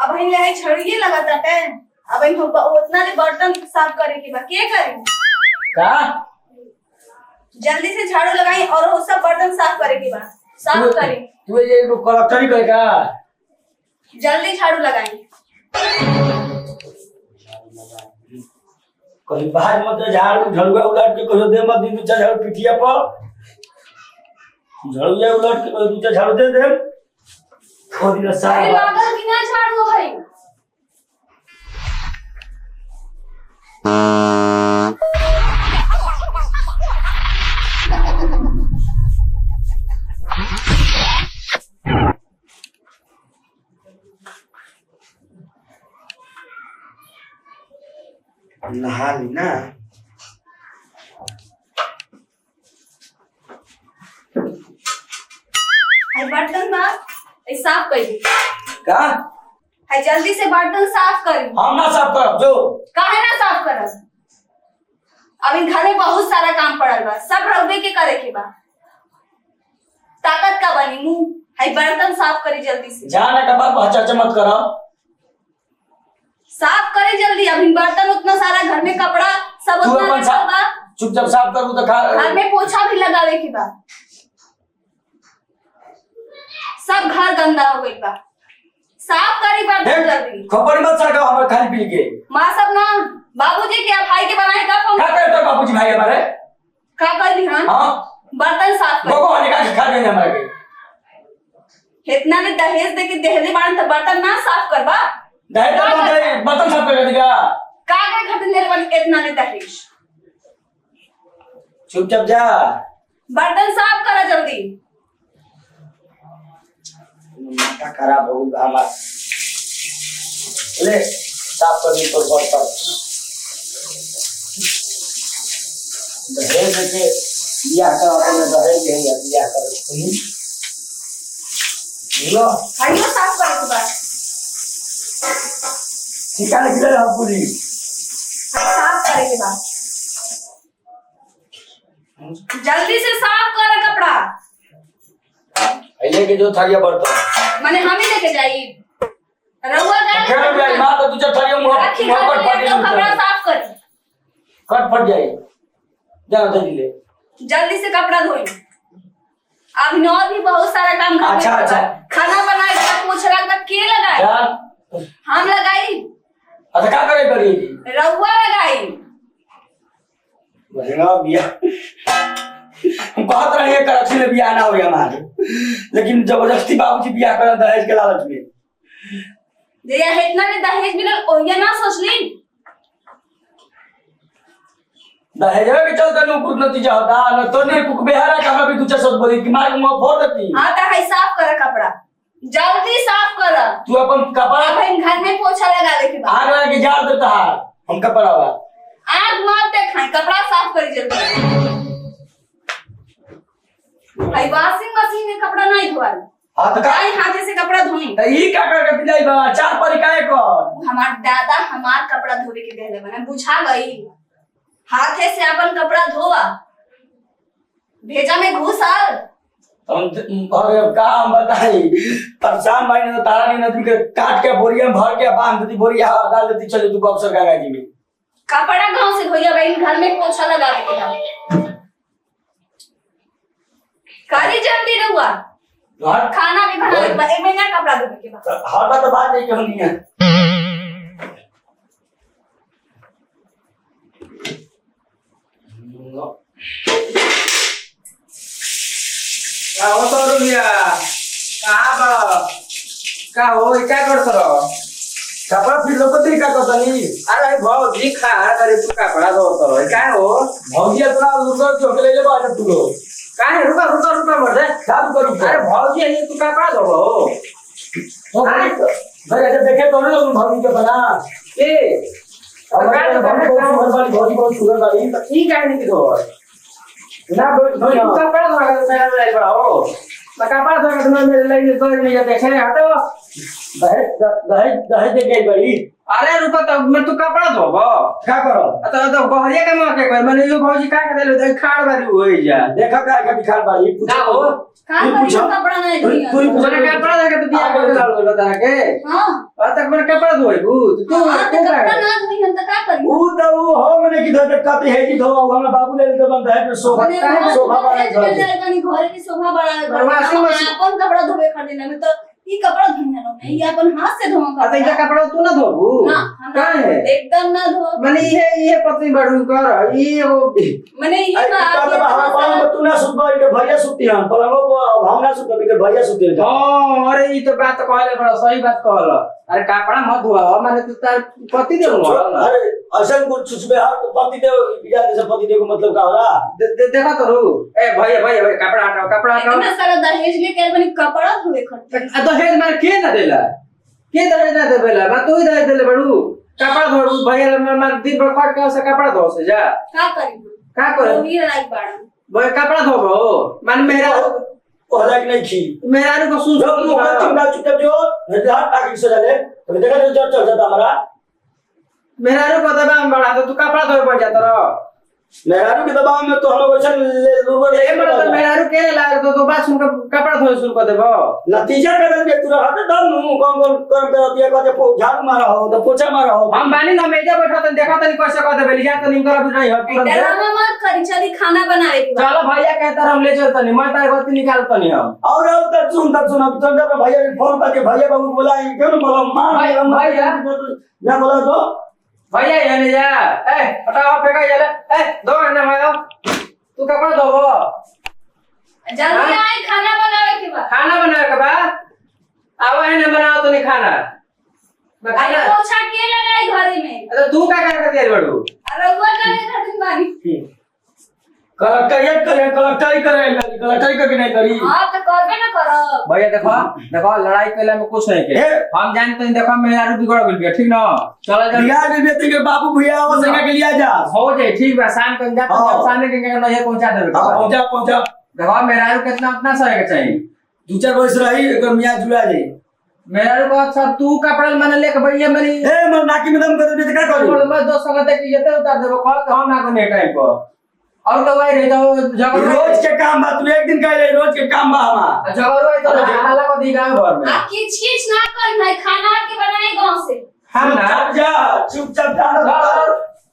अब इन ले छड़िए लगाता है। अब इन उतना दे बर्तन साफ करे के बा के करी का जल्दी से झाड़ू लगाई और वो सब बर्तन साफ करे के बा साफ करी। तू ये कलेक्टर ही करेगा जल्दी झाड़ू लगाई। कहीं बाहर मत झाड़ू झड़ुआ उलट के कहो दे मत दिन दूसरा झाड़ू पिठिया पर झड़ुआ उलट के दूसरा झाड़ू दे दे खो दिन सारा लागल कि ना झाड़ू भाई नहा ली ना बर्तन बा साफ करी का है जल्दी से बर्तन साफ करी। हम ना साफ करब जो काहे ना साफ करब अभी घर में बहुत सारा काम पड़ल बा सब रउवे के करे के बा ताकत का बनी मुंह है बर्तन साफ करी जल्दी से जाने के बाद बच्चा मत करो साफ करे जल्दी। अभी बर्तन उतना सारा घर में कपड़ा सब तू उतना अपन रखल बा चुपचाप साफ करू तो खा घर में पोछा भी लगावे के बा सब घर गंदा हो गई बा साफ करी बर्तन जल्दी। खबर मत सका हमर खाली पी के मां सब ना बाबूजी के भाई के बनाए का का करे तो बाबूजी भाई हमारे का कर दी हां बर्तन साफ कर गोगो निकाल के खा देने हमारे के इतना ने दहेज दे के देहले बाण तो बर्तन ना साफ करबा दहेज तो दे बर्तन साफ कर देगा का के खातिर ले बन इतना ने दहेज चुपचाप जा बर्तन साफ करा जल्दी। माथा खराब हो गया हमारा ले साफ कर दी तो बहुत पर दहेज के लिया कर अपने दहेज के लिया कर लो हरियो साफ करे के बाद निकाल के ले हम पूरी साफ करे के बाद जल्दी से साफ कर कपड़ा लेके जो थरिया बर्तन माने हम ही लेके जाई रउआ का खेल जाए मां तो तुझे थरिया मुंह कट फट तो कपड़ा साफ कर कट फट जाए जा दे ले जल्दी से कपड़ा धोई। अभी और भी बहुत सारा काम घर अच्छा अच्छा खाना बनाए का पोछा का के लगाए जा हम लगाई अच्छा का करे करी रउआ लगाई बहना बिया हम कहत रहे कराची में बियाह ना हो गया हमारे लेकिन जबरदस्ती बाबूजी बियाह कर दहेज के लालच में जे इतना ने दहेज मिलल ओ ये ना सोचली दहेज के चलते नु कुछ नतीजा होता न तो ने कुक बेहारा का भी दूसरा सोच बोली कि मार मुंह फोड़ देती। हां त है साफ कर कपड़ा जल्दी साफ कर तू अपन कपड़ा भाई घर में पोछा लगा दे के आग लगा के जार देता है हम कपड़ा बा आग मत देखाई कपड़ा साफ करी जल्दी। भाई वॉशिंग मशीन में कपड़ा नहीं धोवाई हां तो काई हाथे से कपड़ा धोई त ई का कर के पिलाई बा चार पर काहे कर हमार दादा हमार कपड़ा धोवे के देले बना बुझा गई हाथे से अपन कपड़ा धोवा भेजा में घुसल हम अरे का हम बताई परेशान भाई ने तारा ने नदी के काट के बोरिया में भर के बांध देती बोरिया डाल देती चले तू अफसर गंगा जी में कपड़ा गांव से धोइया भाई घर में पोछा लगा के था करी जल्दी रहुआ खाना भी बना एक महीना कपड़ा धोने के बाद हटा तो बात नहीं होनी है का हो तो रुमिया कहां बा का हो क्या करत रहो कपड़ा फिर लोग तो का करतनी अरे भौजी खा करे तू कपड़ा धोत रहो क्या हो भौजी इतना लुकर के ले ले बात तू लोग काहे रुका रुका रुका मर दे सब करू अरे भौजी ये तू कपड़ा धोबो भाई ऐसे देखे तो लोग भौजी के बना ए भौजी बहुत सुगर वाली ठीक है नहीं धो ना तू कपड़ा धो मेरा ले बढ़ाओ मैं कपड़ा धो के मेरे लिए तो नहीं देखे हटो दहेज दहेज दहेज दे गई बड़ी अरे रुको तो मैं तू कपड़ा धोबो क्या करो तो गहरिया के मके कोई मैंने यो भौजी का के देले खाड़ बारी होई जा देखा का का दिखाल बारी ना हो का करी कपड़ा नहीं धोई तू मैंने कपड़ा देके तो बियाह कर लाल बोल बता के हां और तक मैंने कपड़ा धोइबू तू कपड़ा ना धोई हम त का करी ऊ तो ऊ हो मने की धोते काते है जी धो हमरा बाबू ले तो बनता है सोफा सोफा बड़ा घर की शोभा बढ़ा अपन कपड़ा धोवे खातिर में तो ई कपड़ा धोना नहीं ये अपन हाथ से धोवा अत इनका कपड़ा तू ना धोबू ना काहे एकदम ना धो माने ये पत्नी बड़ू कर ई वो माने ये आई का तो हमरा पलंग तू ना सुत के भैया सुती हम पलंग को हम ना सुत के भैया सुती हां अरे ई तो बात कहले बड़ा सही बात कहल अरे कपड़ा मत धोआ माने तू तार पति दे अरे असल कुछ छुछबे हां पति दे बिया जैसे पति दे को मतलब का होला देखा तो रू ए भैया कपड़ा हटाओ इतना सारा दहेज लेके बनी कपड़ा धोवे खातिर दहेज मार के ना देला के दहेज ना देला मैं तू ही दहेज देले बड़ू कपड़ा धोरू भैया मार दिन भर खट के से कपड़ा धो से जा का करी का करे वही लाइक बाड़ा भाई कपड़ा धोबो मान मेरा ओला की नहीं खी मेरा को सुन जो तू का चिंता चुप जो हाथ टाकी से डाले तो देखा तो चल जाता हमारा मेरा को दबा में बढ़ा तो तू कपड़ा धोए पड़ जाता रहो मेहरारू के दबाव में तो हम लोग वैसा लूबर ए मतलब तो मेहरारू के लाग तो बात सुन के कपड़ा धोए शुरू कर देबो नतीजा कर दे तू हाथ दम नु कौन कर पे दिया कहते झाड़ू मारा हो तो पोछा मारा हो हम बानी ना मेजा बैठा त देखा तनी कैसे कर देबे लिया तो निकर भी नहीं हो तुरंत ड्रामा मत करी चली खाना बनावे की चलो भैया कहता हम ले चलतनी मैं तार गति निकाल तनी हम और तक सुन अब तो जब भैया ने फोन करके भैया बाबू बुलाए क्यों ना बोला मां भैया ना बोला तो भैया ये ले जा ए हटाओ फेंका ये ले ए दो ना भाई तू कपड़ा धोबो जल्दी आए खाना बनावे के बाद खाना बनावे के बाद आवा है ना बनाओ तो नहीं खाना मैं अरे खाना पोछा के लगाई घरे में अरे तू क्या कर दिया बड़ू अरे वो करे खातिर बानी कलेक्टरी करके नहीं करी हां तो करबे ना करब भैया देखो लड़ाई कैला में कुछ नहीं के हम जानते हैं देखो मेरा रू बिगड़ गेल ठीक ना चलो जा बिया के बेटे के बाबू भैया आवा संगा के लिया जा हो जाए ठीक बा शाम को जा सामने के नहीं पहुंचा देबे पहुंचा देखो मेरा रू कितना उतना सहे के चाहिए दो चार बरस रही एक मियां जुड़ा जाए मेरा रू को सब तू कपड़ा माने लेके भैया मेरी ए मन नाकी में दम कर दे का करी मैं दोस्त संग तक जते उतार देबो कह हम ना को ने टाइम पर और लोग आई रहे तो जगह रोज के काम बा तू एक दिन कहले रोज के काम बा हमार जगह आई तो हाला को दी गांव घर में आप किच ना कर भाई खाना के बनाए गांव से हम ना जा चुपचाप जा